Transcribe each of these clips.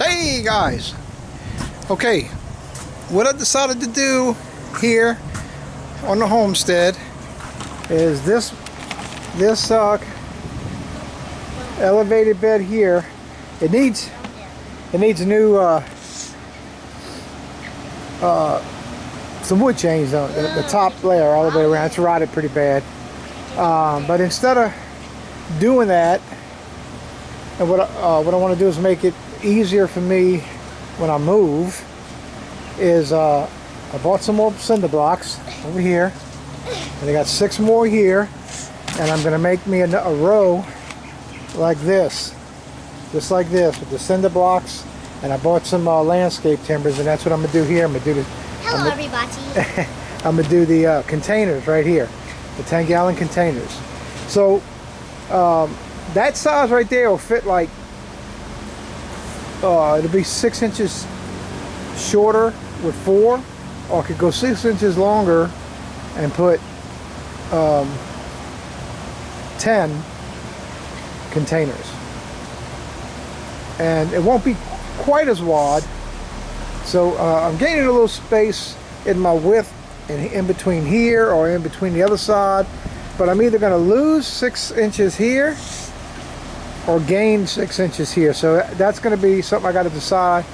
Hey guys, okay, what I decided to do here on the homestead is this elevated bed here. It needs a new some wood change on the top layer all the way around. It's rotted pretty bad, but instead of doing that, and what I want to do is make it easier for me when I move, is I bought some more cinder blocks over here, and I got 6 more here, and I'm going to make me a row like this, just like this, with the cinder blocks. And I bought some landscape timbers, and that's what I'm going to do here. I'm going to do the everybody. I'm going to do the containers right here, the 10-gallon containers. So that size right there will fit like it'll be 6 inches shorter with 4, or I could go 6 inches longer and put 10 containers, and it won't be quite as wide. So I'm gaining a little space in my width in between here or in between the other side, but I'm either going to lose 6 inches here or gain 6 inches here. So that's going to be something I got to decide,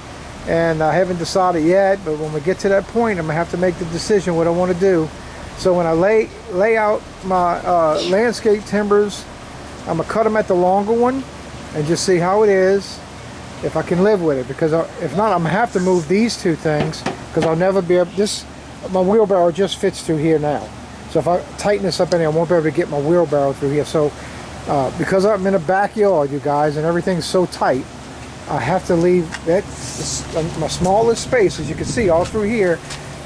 and I haven't decided yet, but when we get to that point, I'm going to have to make the decision what I want to do. So when I lay out my landscape timbers, I'm going to cut them at the longer one and just see how it is, if I can live with it, because if not, I'm going to have to move these 2 things, because I'll never be able, my wheelbarrow just fits through here now. So if I tighten this up in here, I won't be able to get my wheelbarrow through here. So because I'm in a backyard, you guys, and everything's so tight, I have to leave that my smallest space, as you can see, all through here,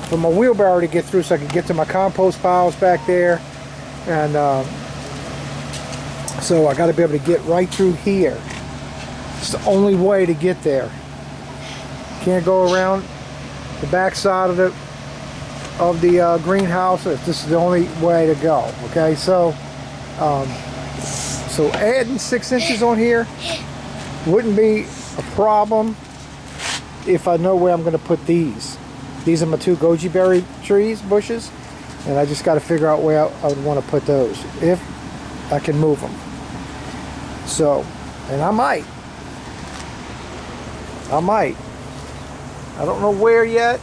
for my wheelbarrow to get through, so I can get to my compost piles back there. And so I got to be able to get right through here. It's the only way to get there. Can't go around the back side of the greenhouse. This is the only way to go. Okay, so so adding 6 inches on here wouldn't be a problem if I know where I'm going to put these. These are my 2 goji berry bushes, and I just got to figure out where I would want to put those if I can move them. So, and I might. I don't know where yet,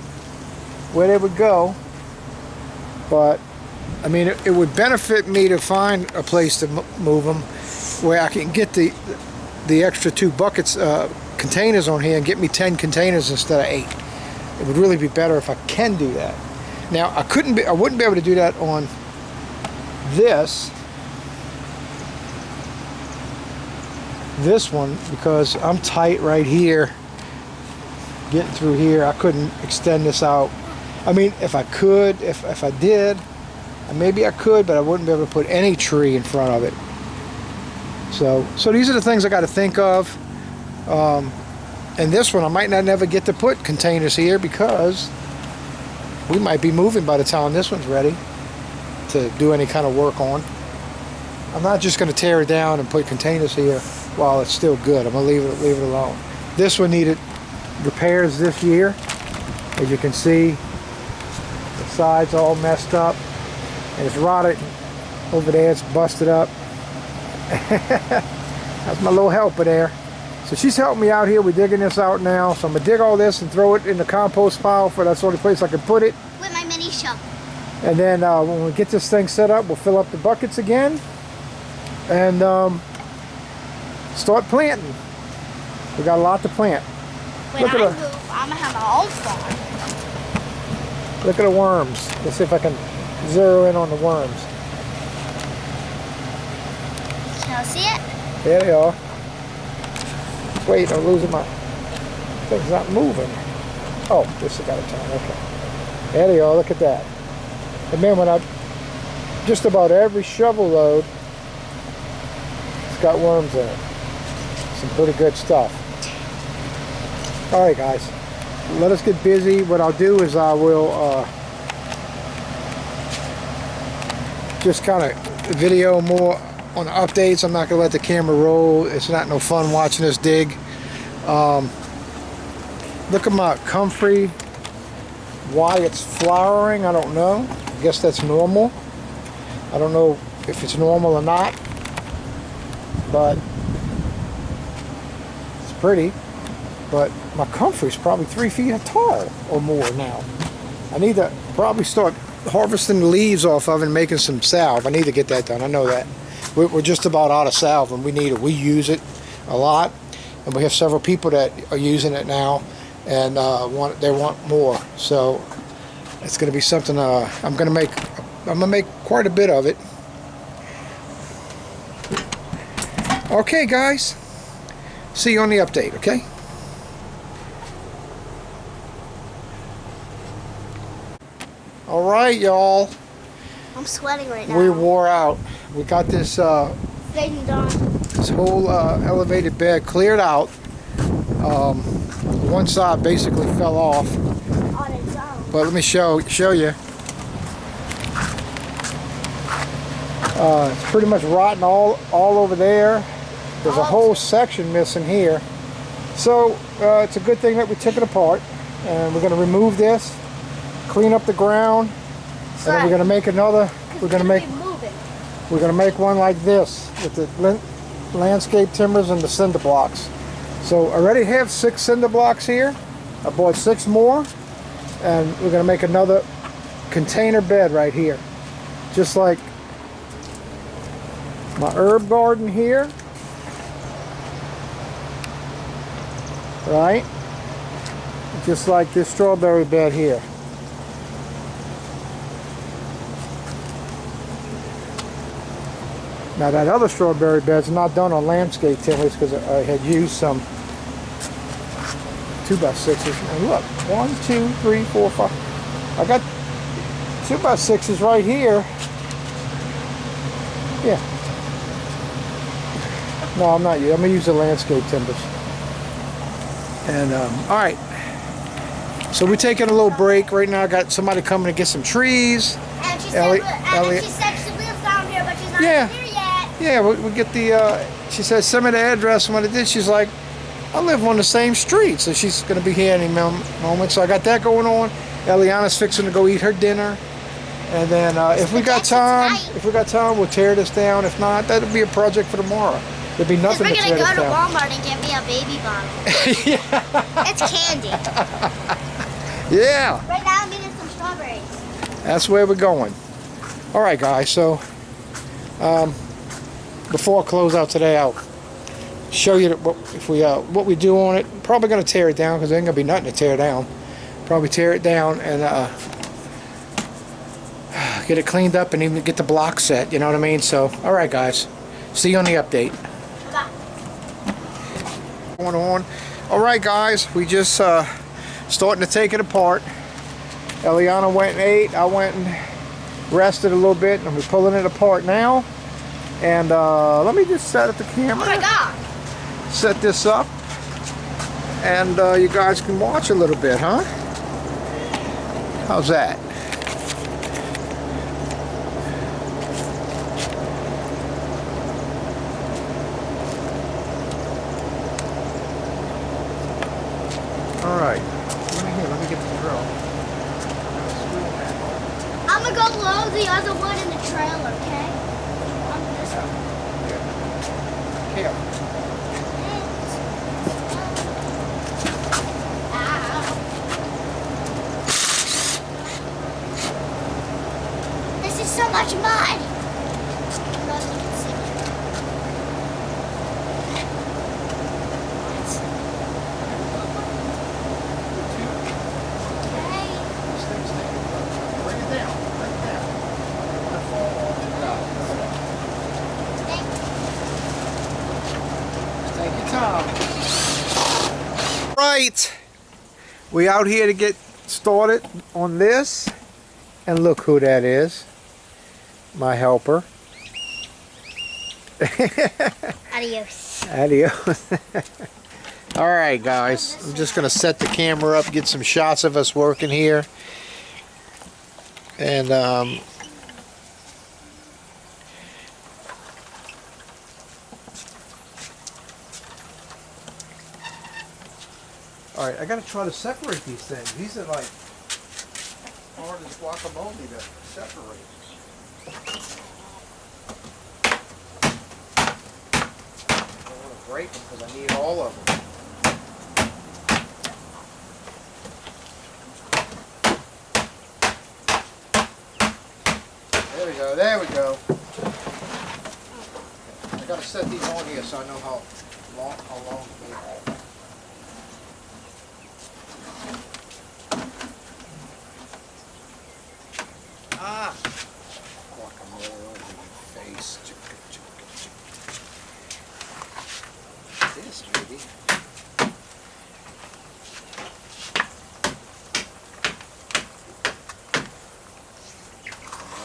where they would go, but I mean, it would benefit me to find a place to move them where I can get the extra 2 buckets, containers on here, and get me 10 containers instead of 8. It would really be better if I can do that. Now, I wouldn't be able to do that on this one, because I'm tight right here, getting through here. I couldn't extend this out. I mean, if I could, if I did, maybe I could, but I wouldn't be able to put any tree in front of it. So these are the things I got to think of. And this one, I might not never get to put containers here, because we might be moving by the time this one's ready to do any kind of work on. I'm not just going to tear it down and put containers here while it's still good. I'm going to leave it alone. This one needed repairs this year. As you can see, the sides all messed up, and it's rotted over there. It's busted up. That's my little helper there. So she's helping me out here. We're digging this out now. So I'm going to dig all this and throw it in the compost pile, for that's the only place I can put it. With my mini shovel. And then when we get this thing set up, we'll fill up the buckets again and start planting. We got a lot to plant. When I move, I'm going to have my own farm. Look at the worms. Let's see if I can zero in on the worms. Can I see it? There they are. Wait, I'm losing my thing's not moving. Oh, this has got to turn. Okay. There they are. Look at that. And then when just about every shovel load, it's got worms in it. Some pretty good stuff. All right, guys. Let us get busy. What I'll do is I will just kind of video more on the updates. I'm not going to let the camera roll. It's not no fun watching us dig. Look at my comfrey. Why it's flowering, I don't know. I guess that's normal. I don't know if it's normal or not, but it's pretty. But my comfrey's probably 3 feet tall or more now. I need to probably start harvesting the leaves off of and making some salve. I need to get that done. I know that. We're just about out of salve, and we need it. We use it a lot, and we have several people that are using it now, and they want more. So it's going to be something I'm going to make quite a bit of it. Okay, guys. See you on the update. Okay. All right, y'all. I'm sweating right now. We wore out. We got this Fading dawn. this whole elevated bed cleared out. One side basically fell off, On its own. but let me show you. It's pretty much rotten all over there. There's a whole section missing here. So it's a good thing that we took it apart, and we're going to remove this, clean up the ground, and then we're going to make another. We're going to make one like this with the landscape timbers and the cinder blocks. So I already have 6 cinder blocks here. I bought 6 more, and we're going to make another container bed right here, just like my herb garden here, right? Just like this strawberry bed here. Now that other strawberry bed's not done on landscape timbers because I had used some 2x6s. And look, 1, 2, 3, 4, 5. I got 2x6s right here. Yeah. No, I'm not using. I'm gonna use the landscape timbers. And all right. So we're taking a little break right now. I got somebody coming to get some trees. And she Ellie- said she lives down here, but she's not Yeah. here yet. Yeah, we get the, she said, send me the address. And when it did, she's like, I live on the same street. So she's going to be here any moment. So I got that going on. Eliana's fixing to go eat her dinner. And then if we got time, we'll tear this down. If not, that'll be a project for tomorrow. There'll be nothing to We're tear gonna this go to down. Walmart and get me a baby bottle. Yeah. It's candy. Yeah. Right now I'm eating some strawberries. That's where we're going. All right, guys. So before I close out today, I'll show you what we do on it. Probably going to tear it down because there ain't going to be nothing to tear down. Probably tear it down and get it cleaned up and even get the block set. You know what I mean? So, all right, guys. See you on the update. Going on. All right, guys. We just starting to take it apart. Eliana went and ate. I went and rested a little bit, and we're pulling it apart now. And let me just set up the camera. Oh my God. Set this up, and you guys can watch a little bit, huh? How's that? All right. Let me get the drill. I'm gonna go load the other one in the trailer, okay? On this one. Here. This is so much mud. Right, we out here to get started on this, and look who that is, my helper. Adios. Adios. All right, guys, I'm just gonna set the camera up, get some shots of us working here, and All right, I gotta try to separate these things. These are like hard as guacamole to separate. I don't want to break them because I need all of them. There we go, there we go. I gotta set these on here so I know how long they are. Ah! Guacamole all over your face. This, maybe.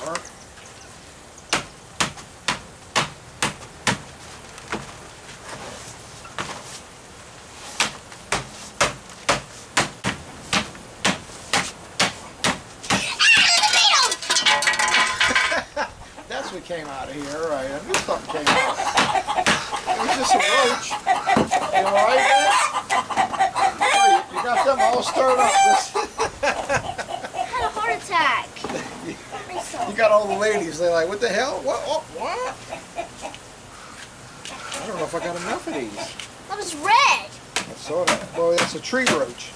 More. That's what came out of here, right? I knew something came out. It was just a roach. You alright, man? Oh, you got them all stirred up. I had a heart attack. You got all the ladies, they're like, what the hell? What? Oh, what? I don't know if I got enough of these. That was red. I saw that. Well, that's a tree roach.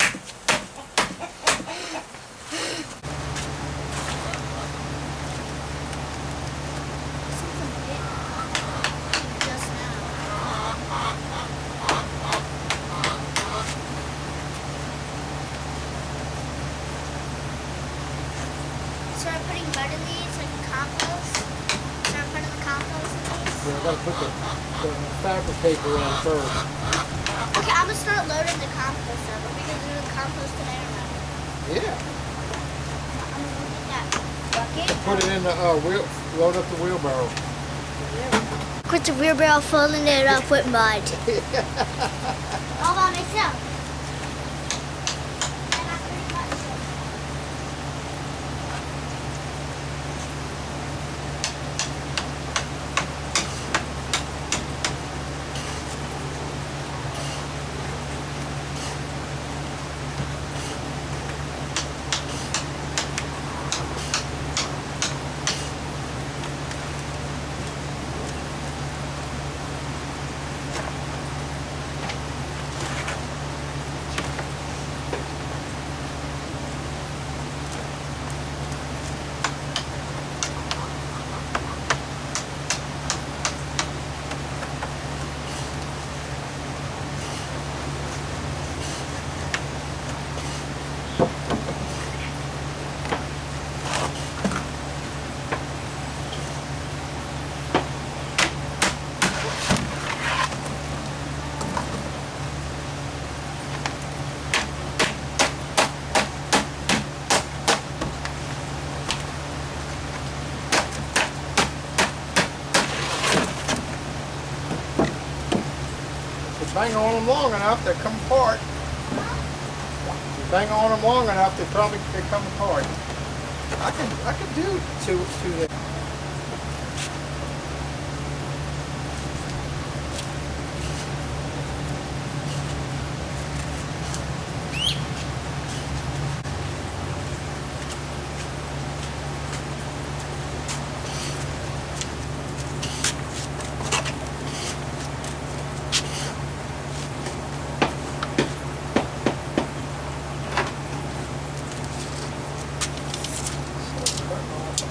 Start putting mud in these, like compost. Start putting the compost in these. Yeah, I gotta put the fabric paper in first. Okay, I'm gonna start loading the compost up. Are we gonna do the compost today or not? Yeah. I'm gonna look at that bucket. Put it in the load up the wheelbarrow. Put the wheelbarrow filling it up with mud. All by myself. And I pretty much did. Bang on them long enough, they come apart. If you bang on them long enough, they come apart. I can do two there.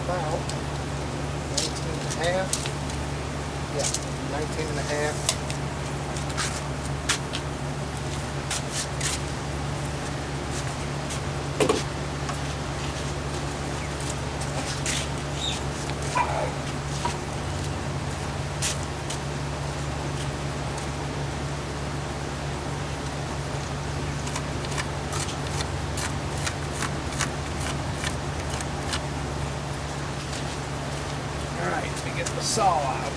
About 19 and a half. Yeah, 19 and a half. Alright, let me get the saw out.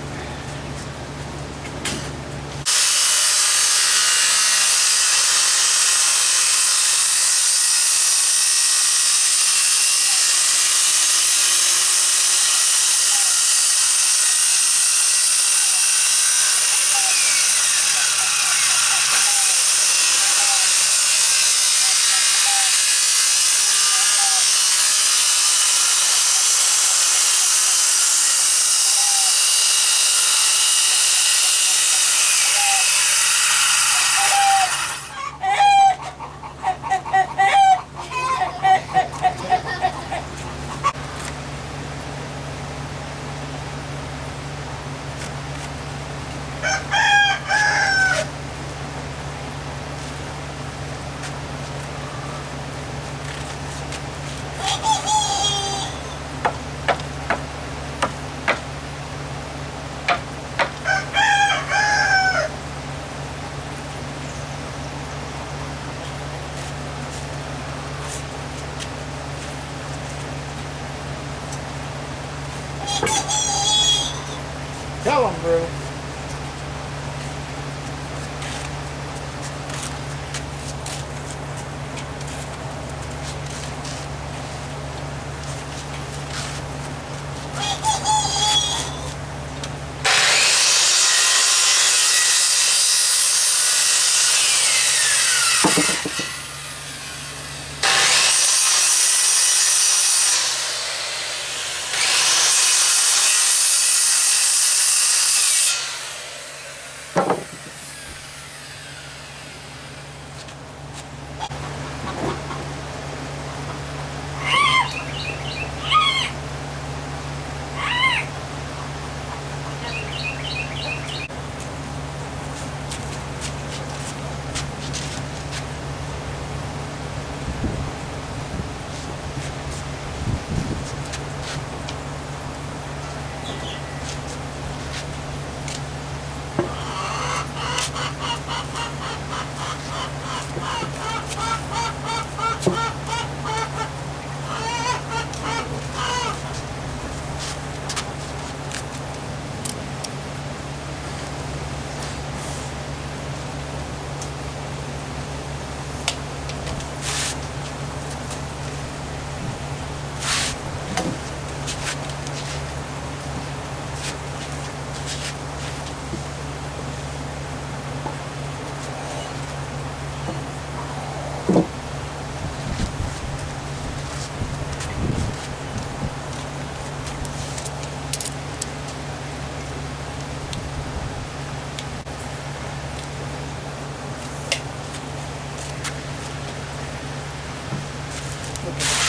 through.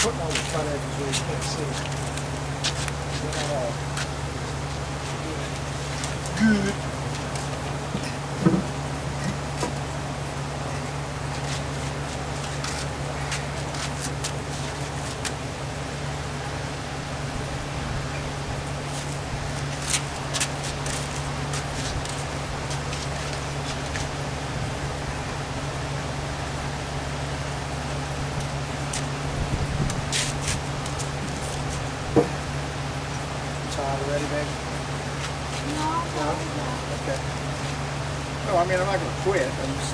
Putting all the cut edges where you can't see. They're not all good. Ready, baby? No. Okay. No, I mean, I'm not going to quit. I'm just...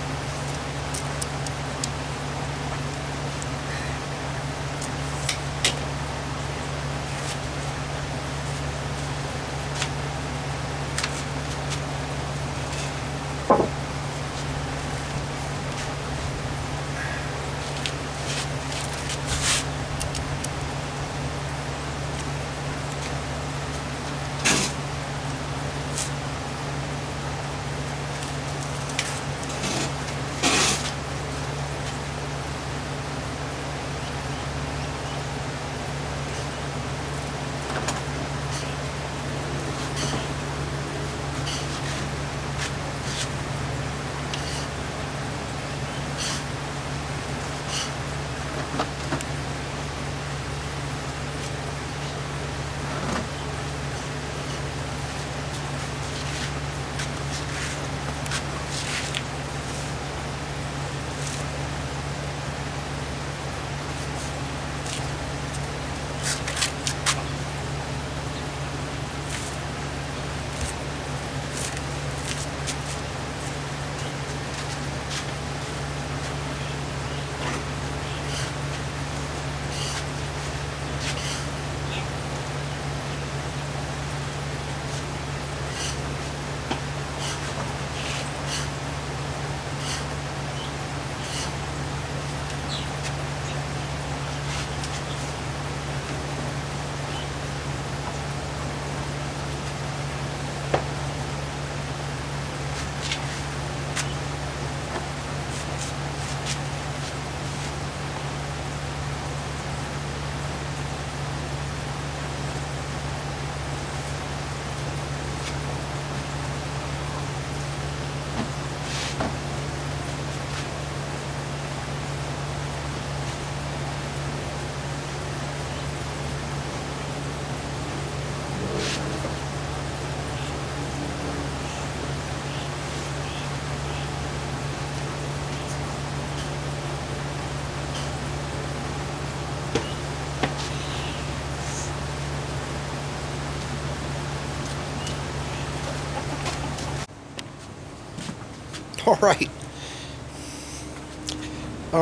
All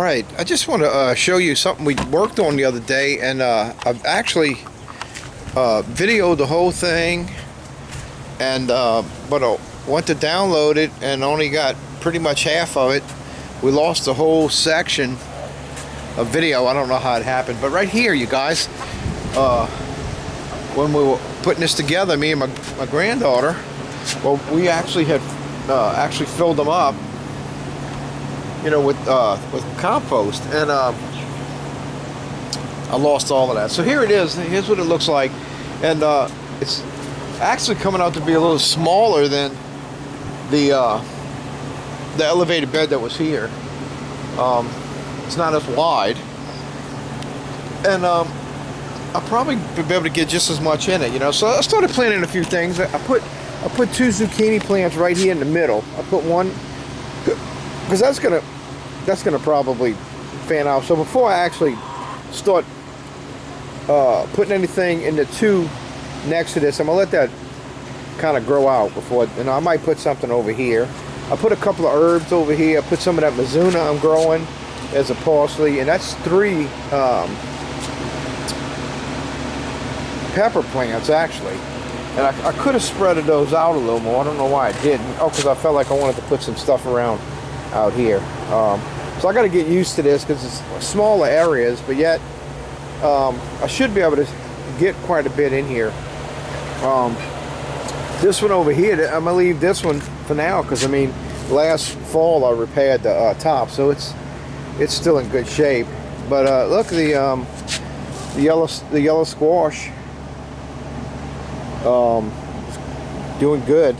right, I just want to show you something we worked on the other day, and I've actually videoed the whole thing, and but I went to download it and only got pretty much half of it. We lost the whole section of video. I don't know how it happened, but right here, you guys, when we were putting this together, me and my granddaughter, well, we actually had actually filled them up, you know, with compost, and I lost all of that. So here it is. Here's what it looks like, and it's actually coming out to be a little smaller than the elevated bed that was here. It's not as wide, and I'll probably be able to get just as much in it, you know. So I started planting a few things. I put 2 zucchini plants right here in the middle. I put one because that's gonna probably fan out. So before I actually start putting anything in the 2 next to this, I'm gonna let that kind of grow out before, you know. I might put something over here. I put a couple of herbs over here. I put some of that mizuna I'm growing as a parsley, and that's 3 pepper plants actually. And I could have spreaded those out a little more. I don't know why I didn't. Oh, because I felt like I wanted to put some stuff around out here. So I got to get used to this because it's smaller areas, but yet I should be able to get quite a bit in here. This one over here, I'm gonna leave this one for now because I mean, last fall I repaired the top, so it's still in good shape. But look, the yellow squash, doing good.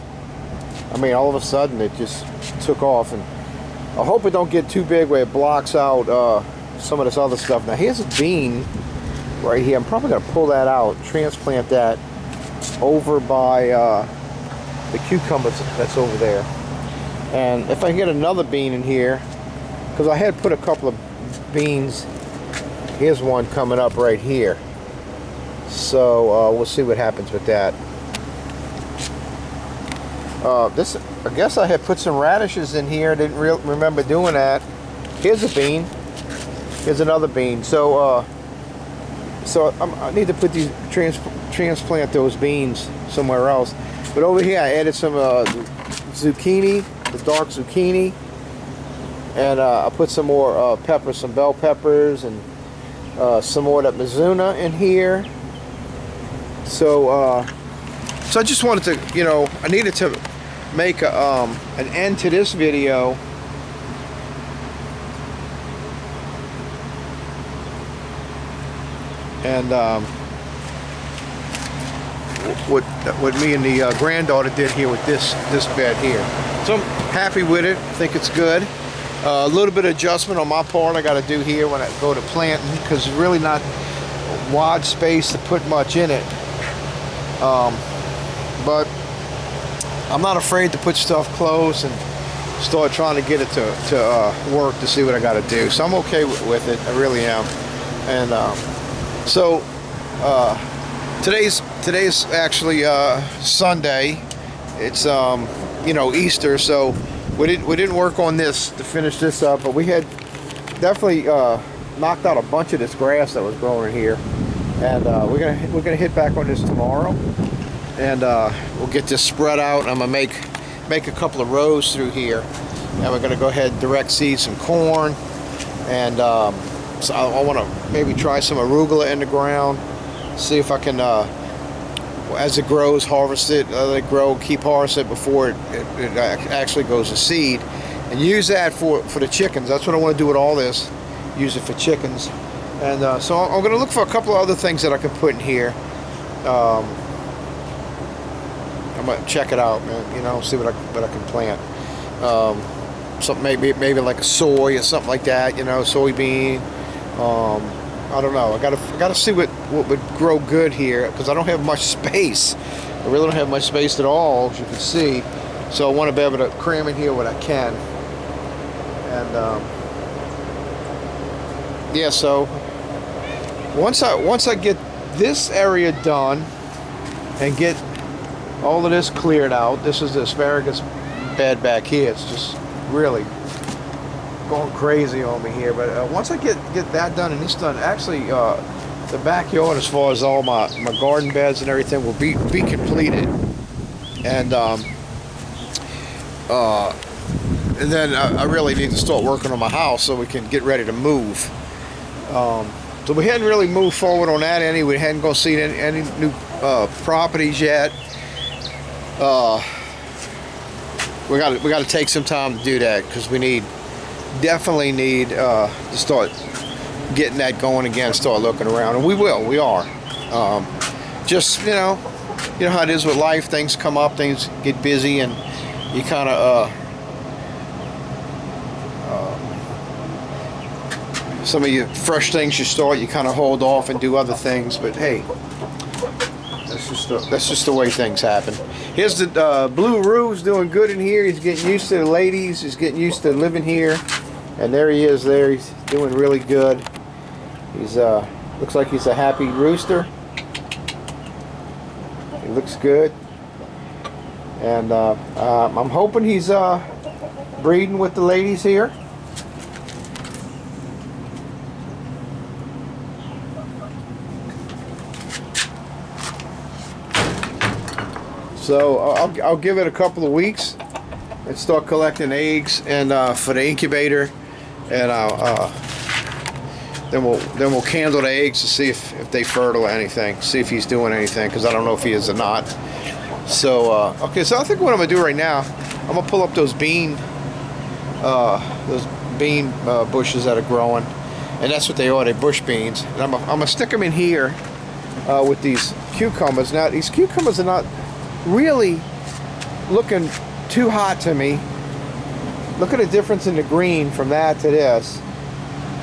I mean, all of a sudden it just took off, and I hope it don't get too big where it blocks out some of this other stuff. Now here's a bean right here. I'm probably gonna pull that out, transplant that over by the cucumbers that's over there. And if I get another bean in here, because I had put a couple of beans, here's one coming up right here. So we'll see what happens with that. This, I guess I had put some radishes in here. Didn't remember doing that. Here's a bean. Here's another bean. So I need to put these transplant those beans somewhere else. But over here I added some zucchini, the dark zucchini, and I put some more peppers, some bell peppers, and some more of that mizuna in here. So I just wanted to, you know, I needed to make an end to this video. And what me and the granddaughter did here with this bed here. So I'm happy with it. I think it's good. A little bit of adjustment on my part I got to do here when I go to planting, because it's really not wide space to put much in it. But I'm not afraid to put stuff close and start trying to get it to work to see what I got to do. So I'm okay with it. I really am. And so today's actually Sunday. It's you know, Easter, so we didn't work on this to finish this up, but we had definitely knocked out a bunch of this grass that was growing in here, and we're gonna hit back on this tomorrow, and we'll get this spread out. And I'm gonna make a couple of rows through here, and we're gonna go ahead and direct seed some corn, and so I want to maybe try some arugula in the ground, see if I can, as it grows, harvest it, let it grow, keep harvesting it before it actually goes to seed, and use that for the chickens. That's what I want to do with all this, use it for chickens. And so I'm going to look for a couple of other things that I can put in here. I'm going to check it out, man, you know, see what I can plant. Something maybe like a soy or something like that, you know, soybean. I don't know. I gotta see what would grow good here, because I don't have much space. I really don't have much space at all, as you can see. So I want to be able to cram in here what I can. And yeah. So once I get this area done and get all of this cleared out, this is the asparagus bed back here. It's just really going crazy on me here. But once I get that done and this done, actually the backyard, as far as all my garden beds and everything, will be completed. And then I really need to start working on my house so we can get ready to move. So we hadn't really moved forward on that any. We hadn't gone see any new properties yet. We got to take some time to do that, because we definitely need to start getting that going again. Start looking around, and we will. We are. Just you know how it is with life. Things come up, things get busy, and you kind of some of your fresh things you start, you kind of hold off and do other things. But hey, that's just the way things happen. Here's the Blue Roo's doing good in here. He's getting used to the ladies. He's getting used to living here. And there he is there. He's doing really good. He's looks like he's a happy rooster. He looks good. And I'm hoping he's breeding with the ladies here. So I'll give it a couple of weeks and start collecting eggs and for the incubator, and then we'll candle the eggs to see if they fertile or anything. See if he's doing anything, because I don't know if he is or not. So okay, so I think what I'm gonna do right now, I'm gonna pull up those bean bushes that are growing, and that's what they are. They're bush beans, and I'm gonna stick them in here with these cucumbers. Now these cucumbers are not really looking too hot to me. Look at the difference in the green from that to this.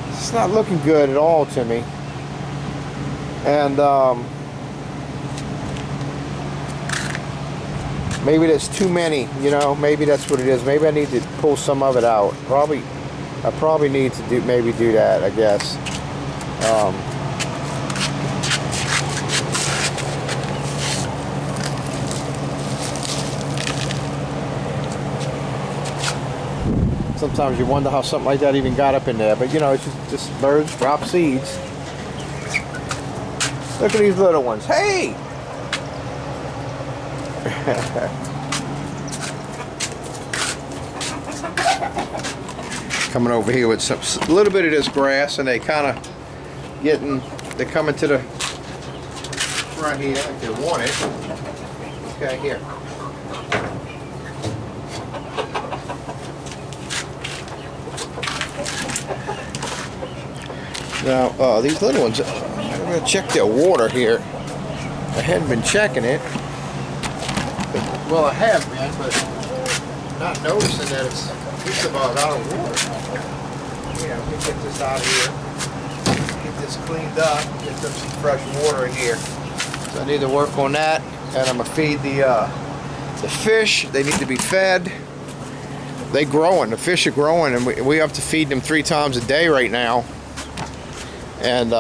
It's not looking good at all to me. And maybe there's too many, maybe that's what it is. Maybe I need to pull some of it out. I probably need to do that, I guess. Sometimes you wonder how something like that even got up in there, but it's just birds drop seeds. Look at these little ones. Hey! Coming over here with a little bit of this grass, and they kind of they're coming to the front here if they want it. Okay, here. Now, these little ones, I'm going to check their water here. I hadn't been checking it. Well, I have been, but not noticing that it's just about out of water. Yeah, let me get this out of here. Get this cleaned up. Get them some fresh water in here. So I need to work on that. And I'm going to feed the fish. They need to be fed. They're growing. The fish are growing, and we have to feed them 3 times a day right now. And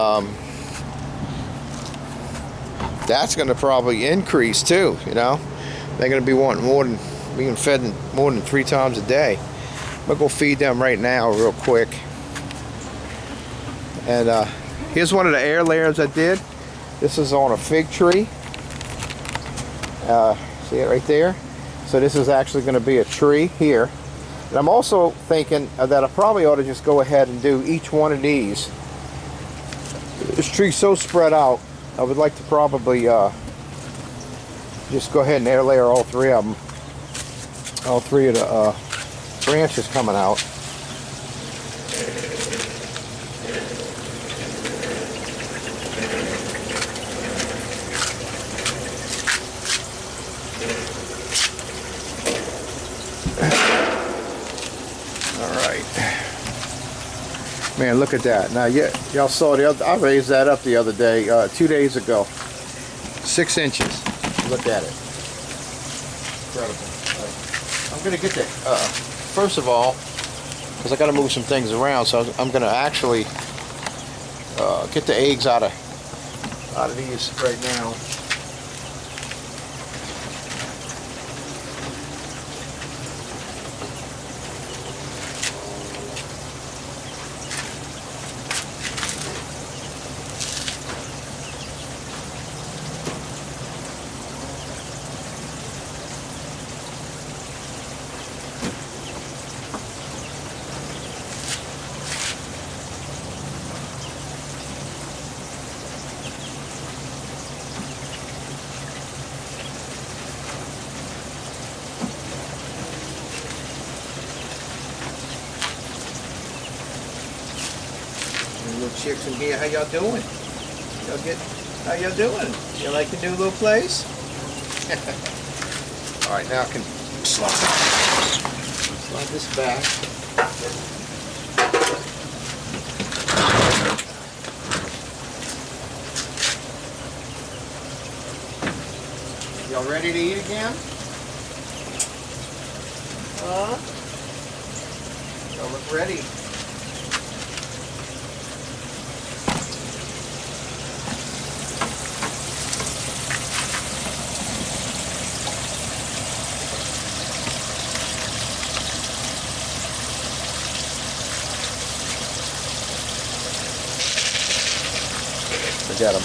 that's going to probably increase too. They're going to be wanting being fed more than 3 times a day. I'm going to go feed them right now real quick. And here's one of the air layers I did. This is on a fig tree. See it right there? So this is actually going to be a tree here. And I'm also thinking that I probably ought to just go ahead and do each one of these. This tree's so spread out, I would like to probably just go ahead and air layer all 3 of them. All 3 of the branches coming out. Man, look at that. Now, y'all saw I raised that up the other day, 2 days ago. 6 inches. Look at it. Incredible. I'm going to get that, first of all, because I got to move some things around, so I'm going to actually get the eggs out of these right now. little chicks in here. How y'all doing? How y'all doing? You like the new little place? All right, now I can slide this back. Y'all ready to eat again? Huh? Y'all look ready. Forget them.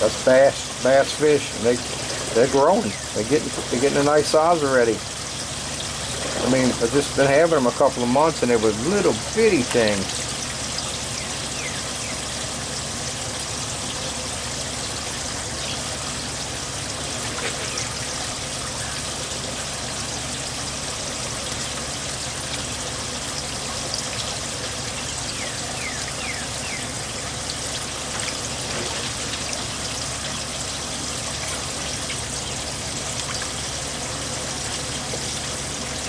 That's bass fish, and they're growing. They're getting a nice size already. I mean, I've just been having them a couple of months, and they were little bitty things.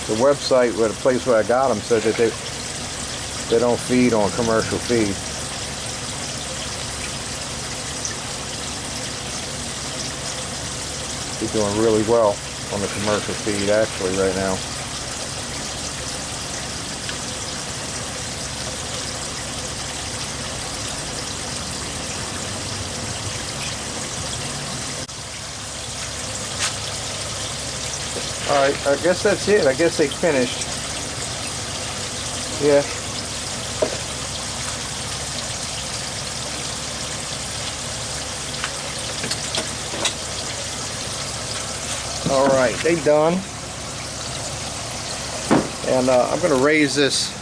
The website where the place where I got them said that they don't feed on commercial feed. They're doing really well on the commercial feed actually right now. Alright, I guess that's it. I guess they finished. Yeah. Alright, they done. And I'm going to raise this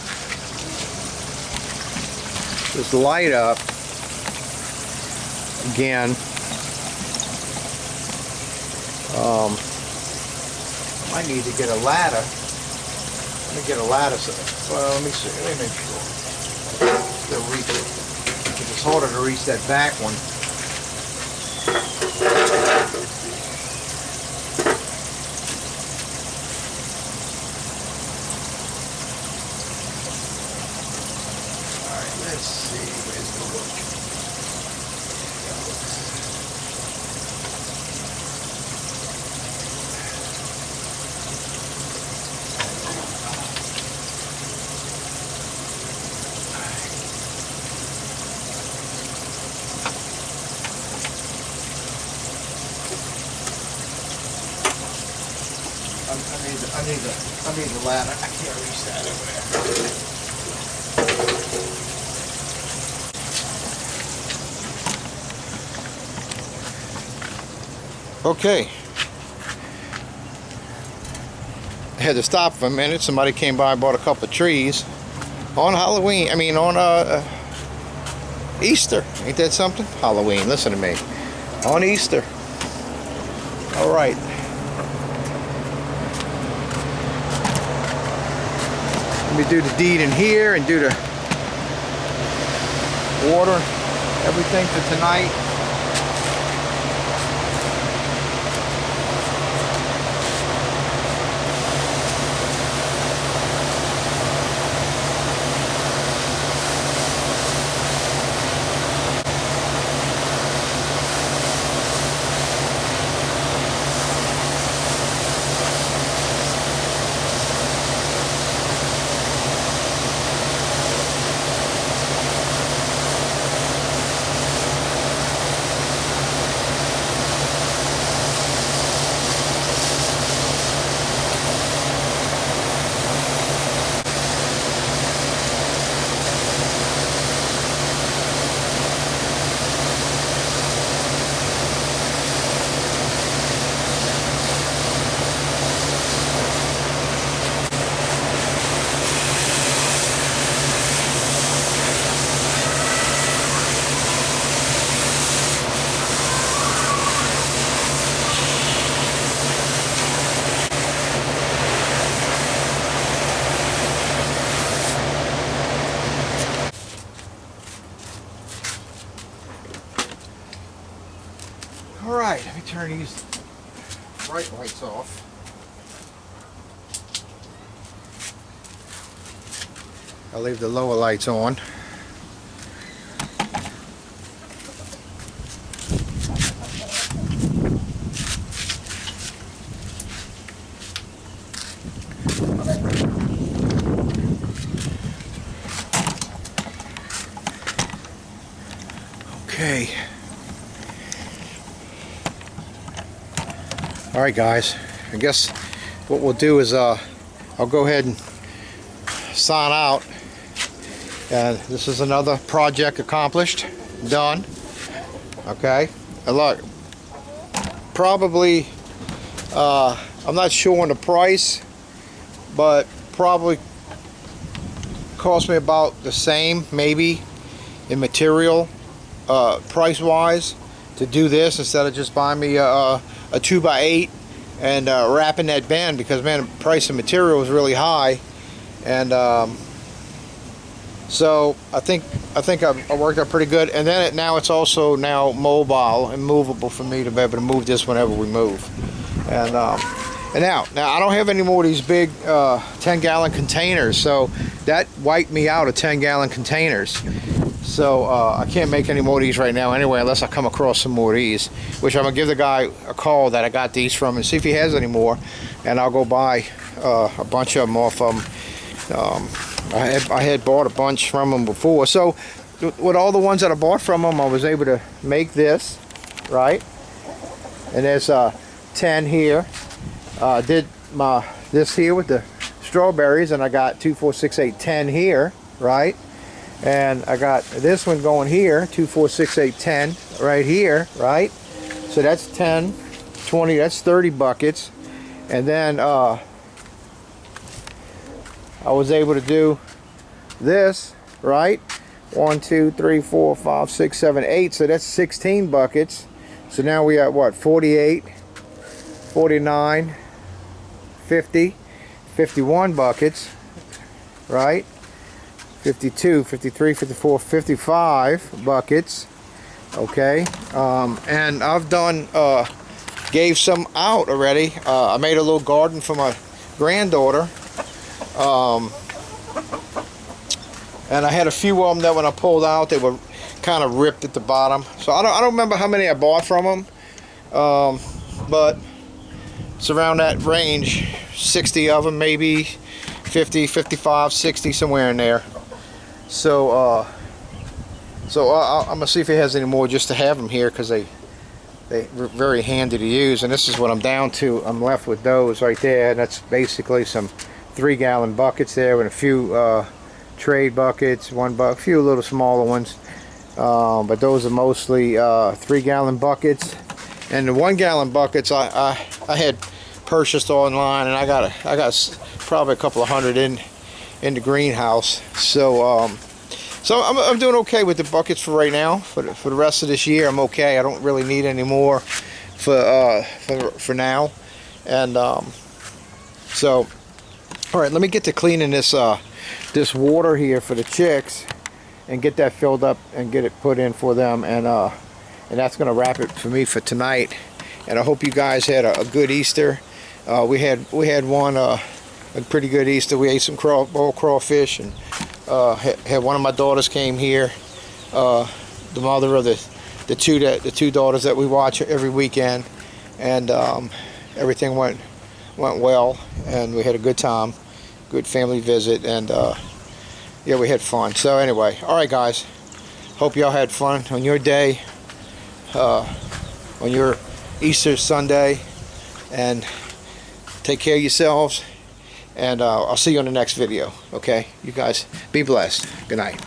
light up again. I need to get a ladder. Let me get a ladder. Well, let me see. Let me make sure. Still reach it. It's harder to reach that back one. All right. Let's see. Where's the hook? I need the ladder. I can't reach that over there. Okay. I had to stop for a minute. Somebody came by and bought a couple of trees on Halloween. I mean on Easter. Ain't that something? Halloween. Listen to me. On Easter. All right. Let me do the deed in here and do the water, everything for tonight. All right, let me turn these bright lights off. I'll leave the lower lights on. Okay. All right, guys. I guess what we'll do is I'll go ahead and sign out. And this is another project accomplished, done. Okay. And look, probably I'm not sure on the price, but probably cost me about the same, maybe, in material. Price wise, to do this instead of just buying me a 2x8 and wrapping that bend, because man, the price of material is really high. And so I think I worked out pretty good. And then now it's also now mobile and movable for me to be able to move this whenever we move. And now I don't have any more of these big 10-gallon containers, so that wiped me out of 10-gallon containers. So I can't make any more of these right now anyway, unless I come across some more of these, which I'm gonna give the guy a call that I got these from and see if he has any more, and I'll go buy a bunch of them off of him. I had bought a bunch from him before, so with all the ones that I bought from him, I was able to make this, right? And there's 10 here. Did this here with the strawberries, and I got 2, 4, 6, 8, 10 here, right? And I got this one going here, 2, 4, 6, 8, 10 right here, right? So that's 10, 20, that's 30 buckets. And then I was able to do this, right? 1, 2, 3, 4, 5, 6, 7, 8. So that's 16 buckets. So now we got what? 48, 49, 50, 51 buckets, right? 52, 53, 54, 55 buckets. Okay. And I've done, gave some out already. I made a little garden for my granddaughter. And I had a few of them that when I pulled out, they were kind of ripped at the bottom. So I don't remember how many I bought from them. But it's around that range, 60 of them, maybe 50, 55, 60, somewhere in there. So I'm gonna see if he has any more just to have them here, because they're very handy to use. And this is what I'm down to. I'm left with those right there, and that's basically some 3-gallon buckets there, with a few trade buckets, a few little smaller ones. But those are mostly 3-gallon buckets. And the 1-gallon buckets I had purchased online, and I got probably a couple of hundred in the greenhouse. So I'm doing okay with the buckets for right now. For the rest of this year, I'm okay. I don't really need any more for now. And so, all right, let me get to cleaning this this water here for the chicks, and get that filled up and get it put in for them. And that's gonna wrap it for me for tonight. And I hope you guys had a good Easter. We had one a pretty good Easter. We ate some boiled crawfish, and had one of my daughters came here, the mother of the two daughters that we watch every weekend, and everything went well, and we had a good time, good family visit, and yeah, we had fun. So anyway, all right, guys, hope y'all had fun on your day, on your Easter Sunday, and take care of yourselves. And I'll see you on the next video. Okay, you guys be blessed. Good night.